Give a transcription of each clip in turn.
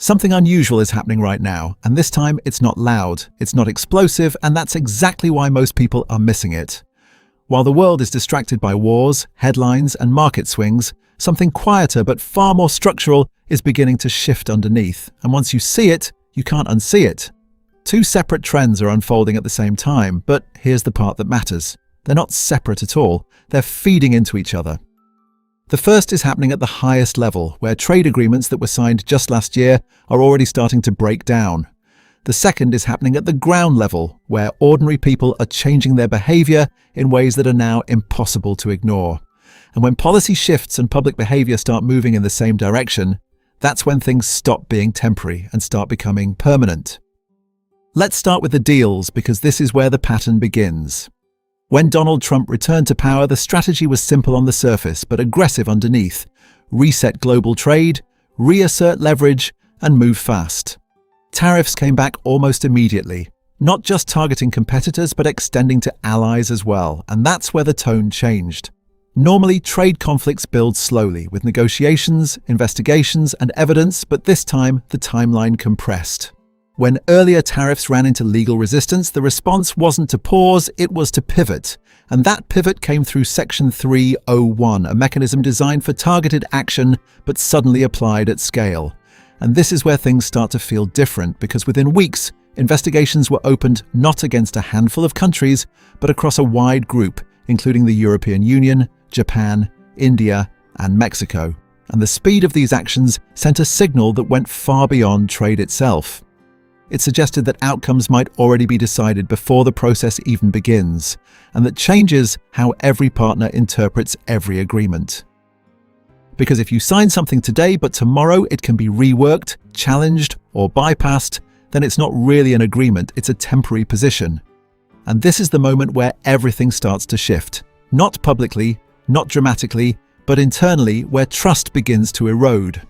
Something unusual is happening right now, and this time it's not loud, it's not explosive, and that's exactly why most people are missing it. While the world is distracted by wars, headlines, and market swings, something quieter but far more structural is beginning to shift underneath, and once you see it, you can't unsee it. Two separate trends are unfolding at the same time, but here's the part that matters. They're not separate at all, they're feeding into each other. The first is happening at the highest level, where trade agreements that were signed just last year are already starting to break down. The second is happening at the ground level, where ordinary people are changing their behavior in ways that are now impossible to ignore. And when policy shifts and public behavior start moving in the same direction, that's when things stop being temporary and start becoming permanent. Let's start with the deals, because this is where the pattern begins. When Donald Trump returned to power, the strategy was simple on the surface, but aggressive underneath. Reset global trade, reassert leverage, and move fast. Tariffs came back almost immediately, not just targeting competitors, but extending to allies as well, and that's where the tone changed. Normally, trade conflicts build slowly, with negotiations, investigations, and evidence, but this time, the timeline compressed. When earlier tariffs ran into legal resistance, the response wasn't to pause, it was to pivot. And that pivot came through Section 301, a mechanism designed for targeted action, but suddenly applied at scale. And this is where things start to feel different, because within weeks, investigations were opened not against a handful of countries, but across a wide group, including the European Union, Japan, India, and Mexico. And the speed of these actions sent a signal that went far beyond trade itself. It suggested that outcomes might already be decided before the process even begins, and that changes how every partner interprets every agreement. Because if you sign something today, but tomorrow it can be reworked, challenged, or bypassed, then it's not really an agreement, it's a temporary position. And this is the moment where everything starts to shift. Not publicly, not dramatically, but internally, where trust begins to erode.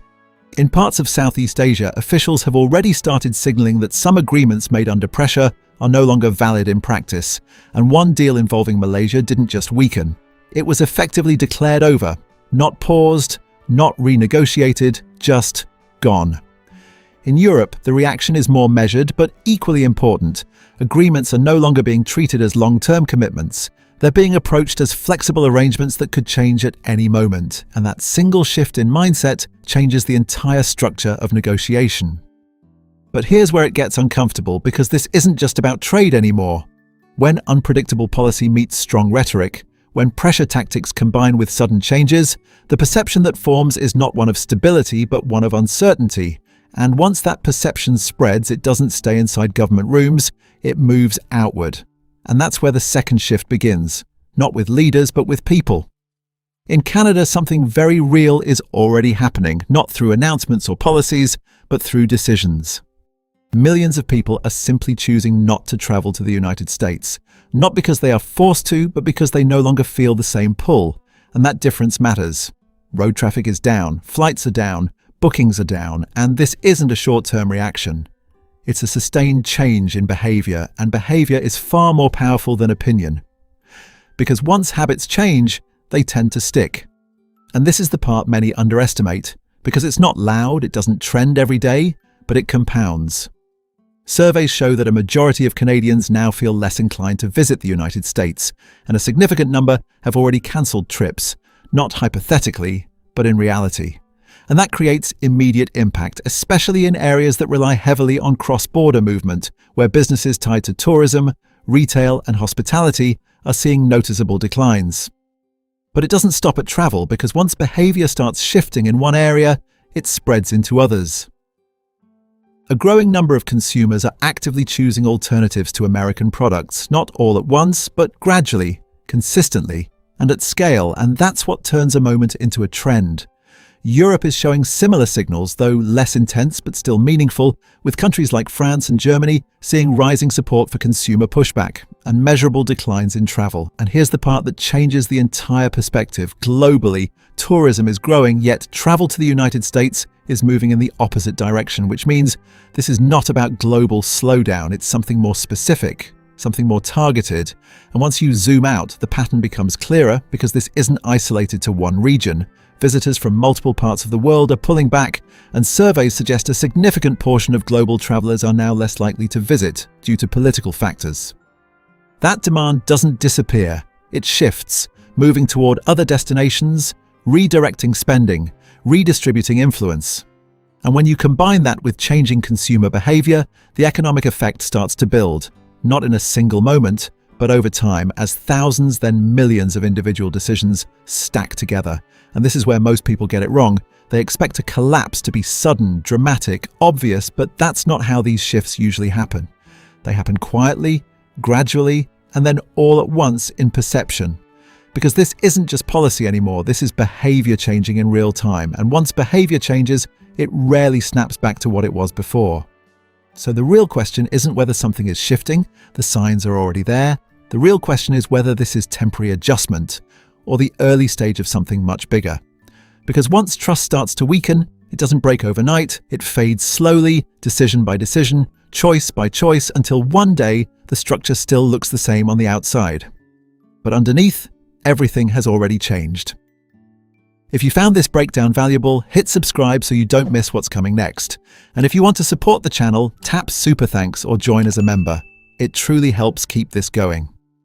In parts of Southeast Asia, officials have already started signaling that some agreements made under pressure are no longer valid in practice, and one deal involving Malaysia didn't just weaken. It was effectively declared over, not paused, not renegotiated, just gone. In Europe, the reaction is more measured but equally important. Agreements are no longer being treated as long-term commitments. They're being approached as flexible arrangements that could change at any moment, and that single shift in mindset changes the entire structure of negotiation. But here's where it gets uncomfortable, because this isn't just about trade anymore. When unpredictable policy meets strong rhetoric, when pressure tactics combine with sudden changes, the perception that forms is not one of stability but one of uncertainty. And once that perception spreads, it doesn't stay inside government rooms, it moves outward. And that's where the second shift begins, not with leaders, but with people. In Canada, something very real is already happening, not through announcements or policies, but through decisions. Millions of people are simply choosing not to travel to the United States, not because they are forced to, but because they no longer feel the same pull. And that difference matters. Road traffic is down, flights are down, bookings are down, and this isn't a short-term reaction. It's a sustained change in behavior, and behavior is far more powerful than opinion. Because once habits change, they tend to stick. And this is the part many underestimate, because it's not loud, it doesn't trend every day, but it compounds. Surveys show that a majority of Canadians now feel less inclined to visit the United States, and a significant number have already cancelled trips, not hypothetically, but in reality. And that creates immediate impact, especially in areas that rely heavily on cross-border movement, where businesses tied to tourism, retail, and hospitality are seeing noticeable declines. But it doesn't stop at travel, because once behavior starts shifting in one area, it spreads into others. A growing number of consumers are actively choosing alternatives to American products, not all at once, but gradually, consistently, and at scale, and that's what turns a moment into a trend. Europe is showing similar signals, though less intense but still meaningful, with countries like France and Germany seeing rising support for consumer pushback and measurable declines in travel. And here's the part that changes the entire perspective. Globally, tourism is growing, yet travel to the United States is moving in the opposite direction, which means this is not about global slowdown, it's something more specific, something more targeted. And once you zoom out, the pattern becomes clearer, because this isn't isolated to one region. Visitors from multiple parts of the world are pulling back, and surveys suggest a significant portion of global travelers are now less likely to visit due to political factors. That demand doesn't disappear, it shifts, moving toward other destinations, redirecting spending, redistributing influence. And when you combine that with changing consumer behavior, the economic effect starts to build, not in a single moment, but over time as thousands, then millions of individual decisions stack together. And this is where most people get it wrong. They expect a collapse to be sudden, dramatic, obvious, but that's not how these shifts usually happen. They happen quietly, gradually, and then all at once in perception. Because this isn't just policy anymore, this is behavior changing in real time. And once behavior changes, it rarely snaps back to what it was before. So the real question isn't whether something is shifting, the signs are already there. The real question is whether this is temporary adjustment or the early stage of something much bigger. Because once trust starts to weaken, it doesn't break overnight, it fades slowly, decision by decision, choice by choice, until one day the structure still looks the same on the outside. But underneath, everything has already changed. If you found this breakdown valuable, hit subscribe so you don't miss what's coming next. And if you want to support the channel, tap Super Thanks or join as a member. It truly helps keep this going.